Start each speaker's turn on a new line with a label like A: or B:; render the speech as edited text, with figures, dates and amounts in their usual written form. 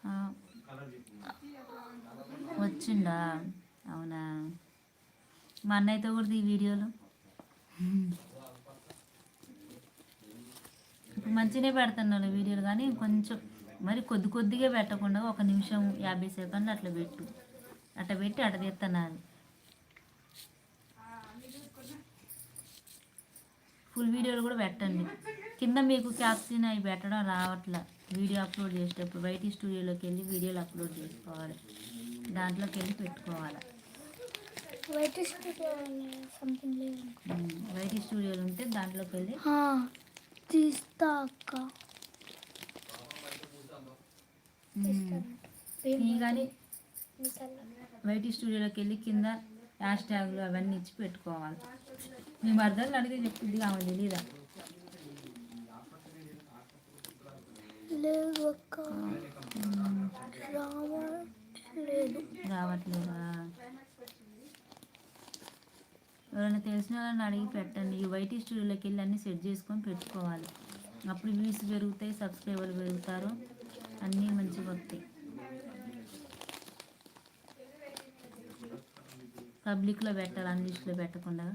A: ఆ, వచ్చిండా? అవునా? మా అన్నయ్యతో కూడా ఈ వీడియోలు మంచిగానే పెడుతున్నాను వీడియోలు, కానీ కొంచెం మరి కొద్దిగా పెట్టకుండా 1 నిమిషం 50 సెకండ్లు అట్లా పెట్టు. అట్లా పెట్టి అట్లా తీస్తున్నాను. ఫుల్ వీడియోలు కూడా పెట్టండి. కింద మీకు క్యాప్షన్ అవి పెట్టడం రావట్లే. వీడియో అప్లోడ్ చేసేటప్పుడు వైటీ స్టూడియోలోకి వెళ్ళి వీడియోలు అప్లోడ్ చేసుకోవాలి, దాంట్లోకి వెళ్ళి పెట్టుకోవాలి. వైటీ స్టూడియోలు ఉంటే దాంట్లోకి వెళ్ళి
B: తీస్తా అక్క.
A: కానీ వైటీ స్టూడియోలోకి వెళ్ళి కింద హ్యాష్ ట్యాగ్లు అవన్నీ ఇచ్చి పెట్టుకోవాలి. మీ మరదలు అడిగితే చెప్తుంది, ఆమె తెలీదా? రావట్లేదా? ఎవరైనా తెలిసిన వాళ్ళని అడిగి పెట్టండి. ఈ వైటీ స్టూడియోలోకి వెళ్ళి అన్నీ సెట్ చేసుకొని పెట్టుకోవాలి. అప్పుడు వ్యూస్ పెరుగుతాయి, సబ్స్క్రైబర్లు పెరుగుతారు, అన్నీ మంచిగా వస్తాయి. పబ్లిక్లో పెట్టాలి, అన్లిస్ట్లో పెట్టకుండా.